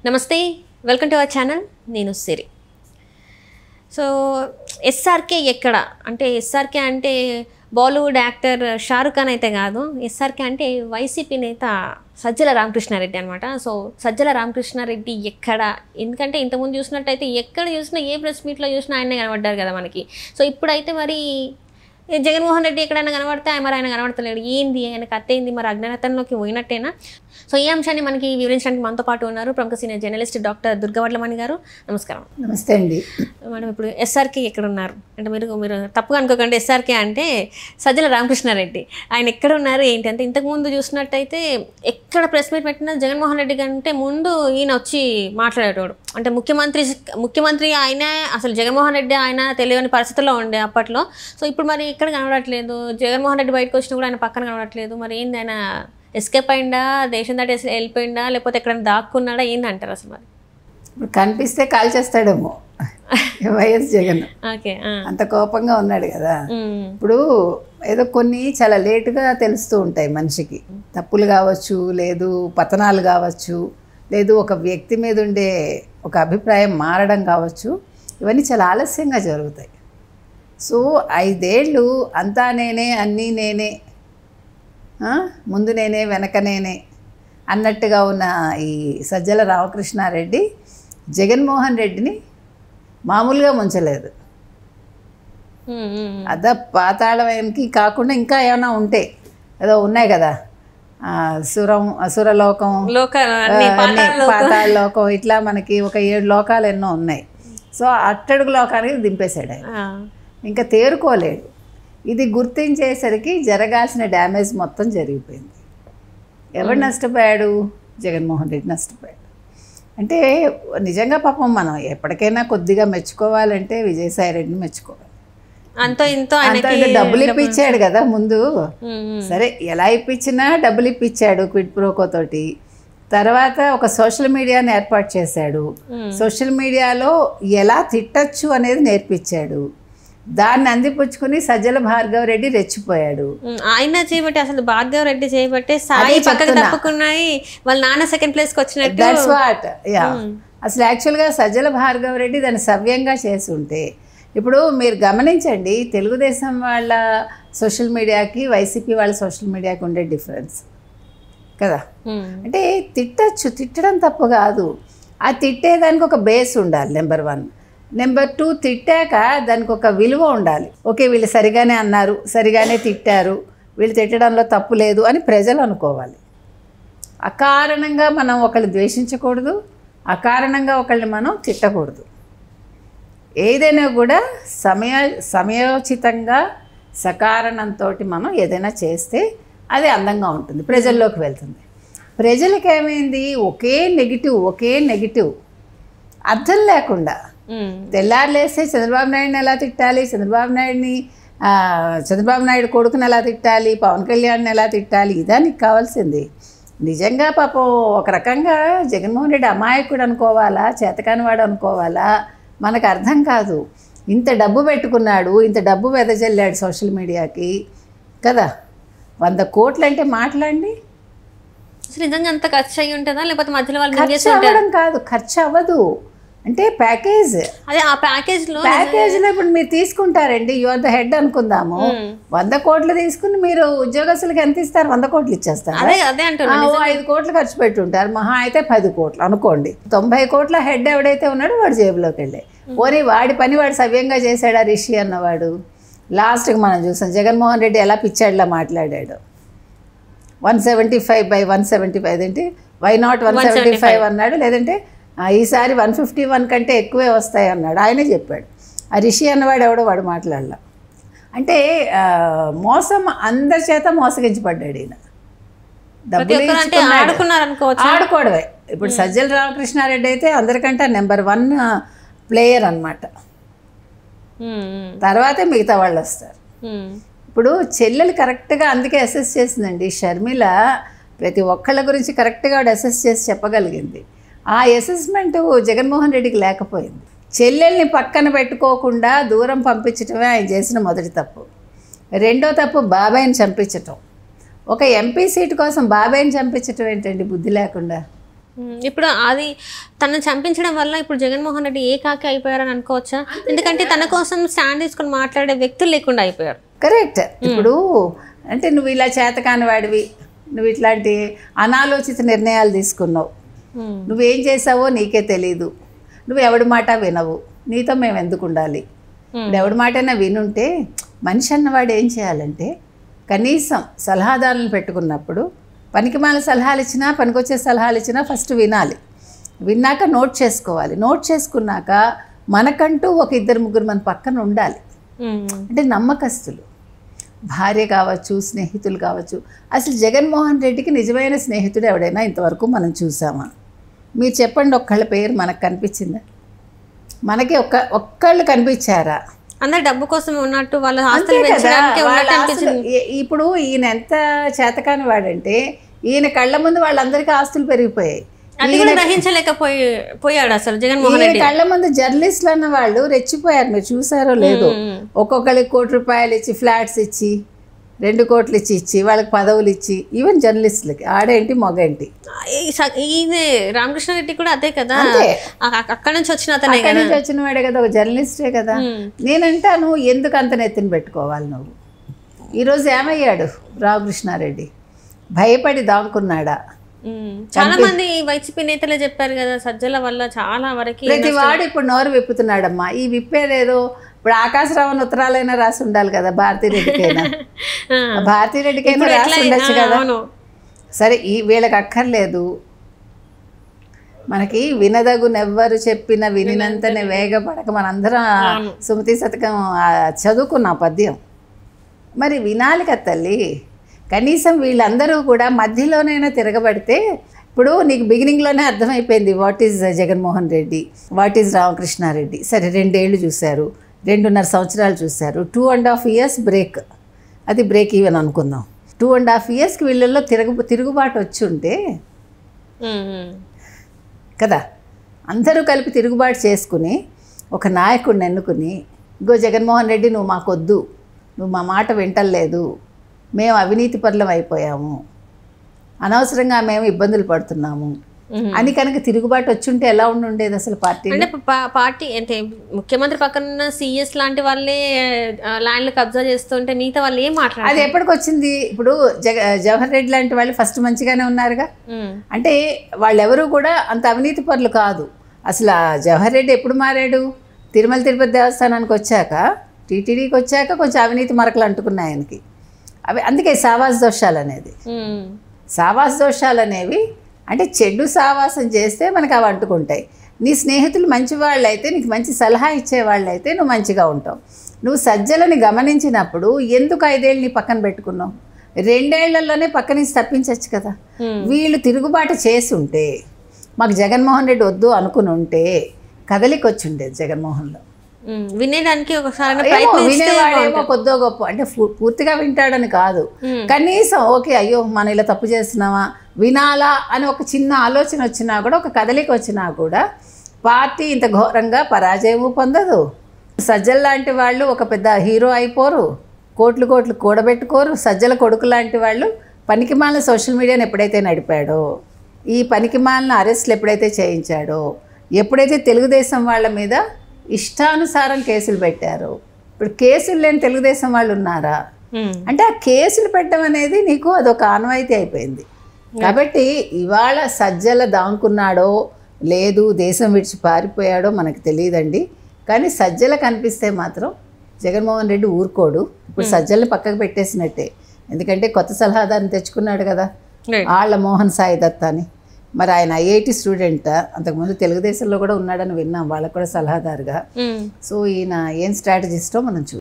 నమస్తే, welcome to our channel. నేను సిరి. So SRK ఎక్కడ అంటే ఎస్ఆర్కే అంటే బాలీవుడ్ యాక్టర్ షారుఖ్ ఖాన్ అయితే కాదు. ఎస్ఆర్కే అంటే వైసీపీ నేత సజ్జల రామకృష్ణారెడ్డి అనమాట. సో సజ్జల రామకృష్ణారెడ్డి ఎక్కడ, ఎందుకంటే ఇంతకుముందు చూసినట్టయితే ఎక్కడ చూసినా ఏ ప్రెస్ మీట్లో చూసినా ఆయనే కనబడ్డారు కదా మనకి. సో ఇప్పుడైతే మరి జగన్మోహన్ రెడ్డి ఎక్కడైనా కనబడితే మరి ఆయన కనబడతలేడు. ఏంది ఆయనకు అత్తయింది, మరి అజ్ఞానతంలోకి పోయినట్టేనా? సో ఈ అంశాన్ని మనకి వివరించడానికి మనతో పాటు ఉన్నారు ప్రముఖ సీనియర్ జర్నలిస్ట్ డాక్టర్ దుర్గవడ్లమణి గారు. నమస్కారం. నమస్తే అండి మేడం. ఇప్పుడు ఎస్ఆర్కే ఎక్కడ ఉన్నారు అంటే మీరు తప్పుగా అనుకోకండి, ఎస్ఆర్కే అంటే సజ్జల రామకృష్ణారెడ్డి. ఆయన ఎక్కడ ఉన్నారు ఏంటి అంటే ఇంతకుముందు చూసినట్టయితే ఎక్కడ ప్రెస్ మీట్ పెట్టినా జగన్మోహన్ రెడ్డి కంటే ముందు ఈయన వచ్చి మాట్లాడేటోడు. అంటే ముఖ్యమంత్రి ఆయనే, అసలు జగన్మోహన్ రెడ్డి ఆయన తెలియని పరిస్థితుల్లో ఉండే అప్పట్లో. సో ఇప్పుడు మరి ఇక్కడ కనబడట్లేదు. జగన్మోహన్ రెడ్డి బయటకు వచ్చినా కూడా ఆయన పక్కన కనబడట్లేదు. మరి ఏంది, ఆయన ఎస్కేప్ అయిందా, దేశం దాటి వెళ్ళిపోయిందా, లేకపోతే ఎక్కడైనా దాక్కున్నాడా, ఏంది అంటారు అసలు? మరి ఇప్పుడు కనిపిస్తే కాల్ చేస్తాడేమో వైఎస్ జగన్. ఓకే, అంత కోపంగా ఉన్నాడు కదా. ఇప్పుడు ఏదో కొన్ని చాలా లేటుగా తెలుస్తూ ఉంటాయి మనిషికి. తప్పులు కావచ్చు, లేదు పతనాలు కావచ్చు, లేదు ఒక వ్యక్తి మీద ఉండే ఒక అభిప్రాయం మారడం కావచ్చు. ఇవన్నీ చాలా ఆలస్యంగా జరుగుతాయి. సో 5 ఏళ్ళు అంతా నేనే, అన్నీ నేనే, ముందు నేనే వెనక నేనే అన్నట్టుగా ఉన్న ఈ సజ్జల రామకృష్ణారెడ్డి జగన్మోహన్ రెడ్డిని మామూలుగా ముంచలేదు. పాతాళానికి కాకుండా ఇంకా ఏమైనా ఉంటే ఏదో ఉన్నాయి కదా, అసురలోకం, పాతాళలోకం, ఇట్లా మనకి ఒక 7 లోకాలు ఎన్నో ఉన్నాయి. సో అట్టడుగు లోకానికి దింపేశాడు ఆయన. ఇంకా తేరుకోలేడు. ఇది గుర్తించేసరికి జరగాల్సిన డ్యామేజ్ మొత్తం జరిగిపోయింది. ఎవరు నష్టపోయాడు? జగన్మోహన్ రెడ్డి నష్టపోయాడు. అంటే నిజంగా పాపం మనం ఎప్పటికైనా కొద్దిగా మెచ్చుకోవాలంటే విజయసాయి రెడ్డిని మెచ్చుకోవాలి. అంత డబ్బులు ఇప్పించాడు కదా ముందు. సరే, ఎలా ఇప్పించినా డబ్బులు ఇప్పించాడు క్విడ్ ప్రోకో తోటి. తర్వాత ఒక సోషల్ మీడియాని ఏర్పాటు చేశాడు. సోషల్ మీడియాలో ఎలా తిట్టచ్చు అనేది నేర్పించాడు. దాన్ని అందిపుచ్చుకుని సజ్జల భార్గవ రెడ్డి రెచ్చిపోయాడు. ఆయన చేయబట్టి, అసలు భార్గవ రెడ్డి చేయబట్టే సాయి పక్కకు తప్పుకున్నాయి, వాళ్ళ నాన్న సెకండ్ ప్లేస్కి వచ్చినట్టు. That's what. యా, అసలు యాక్చువల్గా సజ్జల భార్గవ రెడ్డి దాన్ని సవ్యంగా చేసి ఉంటే. ఇప్పుడు మీరు గమనించండి, తెలుగుదేశం వాళ్ళ సోషల్ మీడియాకి వైసీపీ వాళ్ళ సోషల్ మీడియాకి ఉండే డిఫరెన్స్ కదా. అంటే తిట్టచ్చు, తిట్టడం తప్పు కాదు. ఆ తిట్టేదానికి ఒక బేస్ ఉండాలి, నెంబర్ 1. నెంబర్ 2, తిట్టాక దానికి ఒక విలువ ఉండాలి. ఓకే, వీళ్ళు సరిగానే అన్నారు, సరిగానే తిట్టారు, వీళ్ళు తిట్టడంలో తప్పు లేదు అని ప్రజలు అనుకోవాలి. అకారణంగా మనం ఒకళ్ళు ద్వేషించకూడదు, అకారణంగా ఒకళ్ళని మనం తిట్టకూడదు. ఏదైనా కూడా సమయోచితంగా సకారణంతో మనం ఏదైనా చేస్తే అది అందంగా ఉంటుంది, ప్రజల్లోకి వెళ్తుంది. ప్రజలకి ఏమైంది, ఒకే నెగిటివ్ అర్థం లేకుండా తెల్లారులేస్తే చంద్రబాబు నాయుడిని ఎలా తిట్టాలి, చంద్రబాబు నాయుడు కొడుకుని ఎలా తిట్టాలి, పవన్ కళ్యాణ్ని ఎలా తిట్టాలి, ఇదా నీకు కావాల్సింది. నిజంగా పాపం ఒక రకంగా జగన్మోహన్ రెడ్డి అమాయకుడు అనుకోవాలా, చేతకానివాడు అనుకోవాలా, మనకు అర్థం కాదు. ఇంత డబ్బు పెట్టుకున్నాడు, ఇంత డబ్బు వెదజల్లాడు సోషల్ మీడియాకి కదా. 100 కోట్లు అంటే మాట్లాడండి. నిజంగా అంత ఖర్చు అయ్యి ఉంటుందా, లేకపోతే మధ్యలో వాళ్ళు ఖర్చు అవ్వడం కాదు, ఖర్చు అవ్వదు. అంటే ప్యాకేజ్, అదే ఆ ప్యాకేజ్లో ఇప్పుడు మీరు తీసుకుంటారండి, యు ఆర్ ద హెడ్ అనుకుందాము. 100 కోట్లు తీసుకుని మీరు ఉద్యోగస్తులకి ఎంత ఇస్తారు? 100 కోట్లు ఇచ్చేస్తారు. 5 కోట్లు ఖర్చు పెట్టుంటారు, మహా అయితే 10 కోట్లు అనుకోండి. 90 కోట్ల హెడ్ ఎవడైతే ఉన్నాడో వాడు జేబులోకి వెళ్ళే. ఓరి వాడి పని వాడు సవ్యంగా చేశాడా రిషి అన్నవాడు? లాస్ట్కి మనం చూసాం జగన్మోహన్ రెడ్డి ఎలా పిచ్చాడులా మాట్లాడాడు. 175/175 అదేంటి, వై నాట్ 175 అన్నాడు. లేదంటే ఈసారి 151 కంటే ఎక్కువే వస్తాయి అన్నాడు, ఆయనే చెప్పాడు. ఆ రిషి అన్నవాడు ఎవడో వాడు మాట్లాడలా. అంటే మోసం, అందరి చేత మోసగించబడ్డాడు ఈయన. డబ్బులు ఆడుకోవడమే. ఇప్పుడు సజ్జల రామకృష్ణారెడ్డి అయితే అందరికంటే నెంబర్ 1 ప్లేయర్ అన్నమాట. తర్వాతే మిగతా వాళ్ళు వస్తారు. ఇప్పుడు చెల్లెలు కరెక్ట్గా అందుకే అసెస్ చేసిందండి షర్మిల. ప్రతి ఒక్కళ్ళ గురించి కరెక్ట్గా ఆవిడ అసెస్ చేసి చెప్పగలిగింది. ఆ అసెస్మెంట్ జగన్మోహన్ రెడ్డికి లేకపోయింది. చెల్లెల్ని పక్కన పెట్టుకోకుండా దూరం పంపించటమే ఆయన చేసిన మొదటి తప్పు. రెండో తప్పు బాబాయిని చంపించటం. ఒక ఎంపీ సీటు కోసం బాబాయిని చంపించటం ఏంటండి, బుద్ధి లేకుండా. ఇప్పుడు అది తనను చంపించడం వల్ల ఇప్పుడు జగన్మోహన్ రెడ్డి ఏకాకి అయిపోయారని అనుకోవచ్చా? ఎందుకంటే తన కోసం స్టాండ్ తీసుకొని మాట్లాడే వ్యక్తులు లేకుండా అయిపోయారు. కరెక్ట్. ఇప్పుడు అంటే నువ్వు ఇలా చేతకాని వాడివి, నువ్వు ఇట్లాంటి అనాలోచిత నిర్ణయాలు తీసుకున్నావు, నువ్వేం చేసావో నీకే తెలీదు, నువ్వు ఎవడి మాట వినవు, నీతో మేము ఎందుకు ఉండాలి? ఇప్పుడు ఎవడి మాటైనా వినుంటే మనిషి అన్నవాడు ఏం చేయాలంటే కనీసం సలహాదారులను పెట్టుకున్నప్పుడు పనికిమాల సలహాలు ఇచ్చినా పనికొచ్చే సలహాలు ఇచ్చినా ఫస్ట్ వినాలి, విన్నాక నోట్ చేసుకోవాలి, నోట్ చేసుకున్నాక మనకంటూ ఒక 2-3 మన పక్కన ఉండాలి. అంటే నమ్మకస్తులు, భార్య కావచ్చు, స్నేహితులు కావచ్చు. అసలు జగన్మోహన్ రెడ్డికి నిజమైన స్నేహితుడు ఎవడైనా ఇంతవరకు మనం చూసామా? మీరు చెప్పండి, ఒక్కళ్ళ పేరు మనకు కనిపించిందా? మనకి ఒక్కళ్ళు కనిపించారా? అందరు డబ్బు కోసం ఉన్నట్టు వాళ్ళ ఆస్తులు పెంచడానికి ఉన్నట్టు అనిపించింది. ఇప్పుడు ఈయన ఎంత చేతకాని వాడంటే ఈయన కళ్ళ ముందు వాళ్ళందరికీ ఆస్తులు పెరిగిపోయాయి. అది కూడా గ్రహించలేకపోయాడు అసలు జగన్మోహన్ రెడ్డి. కళ్ళ ముందు జర్నలిస్టులు అన్న వాళ్ళు రెచ్చిపోయారు, మీరు చూసారో లేదో. ఒక్కొక్కరికి ₹1 ఇచ్చి ఫ్లాట్స్ ఇచ్చి 2 కోట్లు ఇచ్చి వాళ్ళకి పదవులు ఇచ్చి, ఈవెన్ జర్నలిస్టులకి ఆడేంటి మొగేంటి. ఈయన రామకృష్ణారెడ్డి కూడా అదే కదా, అక్కడ నుంచి వచ్చిన అతనే, అక్కడి నుంచి వచ్చిన వాడే కదా, ఒక జర్నలిస్టే కదా. నేనంటాను ఎందుకు అంత నెత్తిన పెట్టుకోవాలి నువ్వు? ఈరోజు ఏమయ్యాడు రామకృష్ణారెడ్డి? భయపడి దాక్కున్నాడా? చాలా మంది వైసీపీ నేతలే చెప్పారు కదా, సజ్జల వల్ల చాలా వరకు ప్రతి వాడు ఇప్పుడు నోరు విప్పుతున్నాడమ్మా. ఈ విప్పేదేదో ఇప్పుడు ఆకాశరావుని ఉత్తరాలైనా రాసి ఉండాలి కదా, భారతీరెడ్డికైనా భారతీరెడ్డికైనా రాసి ఉండొచ్చు కదా. సరే, వీళ్ళకి అక్కర్లేదు, మనకి వినదగునెవ్వరు చెప్పిన వినినంతనే వేగపడక మనందరం సుమతి శతకం చదువుకున్న పద్యం. మరి వినాలి కదా తల్లి. కనీసం వీళ్ళందరూ కూడా మధ్యలోనైనా తిరగబడితే, ఇప్పుడు నీకు బిగినింగ్లోనే అర్థమైపోయింది what is Jaganmohan Reddy, what is Ramakrishna Reddy. సరే, 2 ఏళ్ళు చూశారు, 2.5 సంవత్సరాలు చూశారు, 2.5 years బ్రేక్, అది బ్రేక్ ఈవెన్ అనుకుందాం. 2.5 yearsకి వీళ్ళల్లో తిరుగుబాటు వచ్చి ఉంటే కదా, అందరూ కలిపి తిరుగుబాటు చేసుకుని ఒక నాయకుడిని ఎన్నుకుని, ఇంకో జగన్మోహన్ రెడ్డి నువ్వు మాకొద్దు, నువ్వు మా మాట వింటలేదు, మేము అవినీతి పరులం అయిపోయాము, అనవసరంగా మేము ఇబ్బందులు పడుతున్నాము అని కనుక తిరుగుబాటు వచ్చుంటే ఎలా ఉండేది అసలు పార్టీ? అంటే పార్టీ అంటే ముఖ్యమంత్రి పక్కన CS లాంటి వాళ్ళే ల్యాండ్లు కబ్జా చేస్తుంటే మిగతా వాళ్ళు ఏం మాట్లాడారు? అది ఎప్పటికి వచ్చింది? ఇప్పుడు జవహర్ రెడ్డి లాంటి వాళ్ళు ఫస్ట్ మంచిగానే ఉన్నారుగా. అంటే వాళ్ళెవరూ కూడా అంత అవినీతి పరులు కాదు. అసలు జవహర్ రెడ్డి ఎప్పుడు మారాడు? తిరుమల తిరుపతి దేవస్థానానికి వచ్చాక, టీటీడీకి వచ్చాక కొంచెం అవినీతి మరకలు అంటుకున్నాయి ఆయనకి. అందుకే సావాస్ దోషాలు అనేది, సావాస్ దోషాలు అనేవి అంటే చెడు సావాసం చేస్తే మనకు అవి అంటుకుంటాయి. నీ స్నేహితులు మంచి వాళ్ళు అయితే, నీకు మంచి సలహా ఇచ్చేవాళ్ళు అయితే నువ్వు మంచిగా ఉంటావు. నువ్వు సజ్జలని గమనించినప్పుడు ఎందుకు 5 ఏళ్ళు నీ పక్కన పెట్టుకున్నావు? 2 ఏళ్లలోనే పక్క నుంచి తప్పించవచ్చు కదా. వీళ్ళు తిరుగుబాటు చేసి ఉంటే, మాకు జగన్మోహన్ రెడ్డి వద్దు అనుకుని ఉంటే కదలికొచ్చి ఉండేది జగన్మోహన్లో. వినేదానికి వినేవాడేమో కొద్దో గొప్ప, అంటే పూర్తిగా వింటాడని కాదు, కనీసం ఓకే అయ్యో మనం ఇలా తప్పు చేస్తున్నామా వినాలా అని ఒక చిన్న ఆలోచన వచ్చినా కూడా, ఒక కదలిక వచ్చినా కూడా పార్టీ ఇంత ఘోరంగా పరాజయము పొందదు. సజ్జల లాంటి వాళ్ళు ఒక పెద్ద హీరో అయిపోరు, కోట్లు కూడబెట్టుకోరు. సజ్జల కొడుకు లాంటి వాళ్ళు పనికిమాలిన సోషల్ మీడియాని ఎప్పుడైతే నడిపాడో, ఈ పనికిమాలిన అరెస్టులు ఎప్పుడైతే చేయించాడో, ఎప్పుడైతే తెలుగుదేశం వాళ్ళ మీద ఇష్టానుసారం కేసులు పెట్టారు, ఇప్పుడు కేసులు లేని తెలుగుదేశం వాళ్ళు ఉన్నారా? అంటే ఆ కేసులు పెట్టడం అనేది నీకు అదొక ఆనవాయితీ అయిపోయింది. కాబట్టి ఇవాళ సజ్జల దాంకున్నాడో లేదు, దేశం విడిచి పారిపోయాడో మనకు తెలియదండి. కానీ సజ్జల కనిపిస్తే మాత్రం జగన్మోహన్ రెడ్డి ఊరుకోడు. ఇప్పుడు సజ్జల్ని పక్కకు పెట్టేసినట్టే, ఎందుకంటే కొత్త సలహాదారుని తెచ్చుకున్నాడు కదా, ఆళ్ళ మోహన్ సాయి దత్తా అని. మరి ఆయన IIT స్టూడెంట్, అంతకుముందు తెలుగుదేశంలో కూడా ఉన్నాడని విన్నాం, వాళ్ళకు కూడా సలహాదారుగా. సో ఈయన ఏం స్ట్రాటజిస్టో మనం చూద్దాం.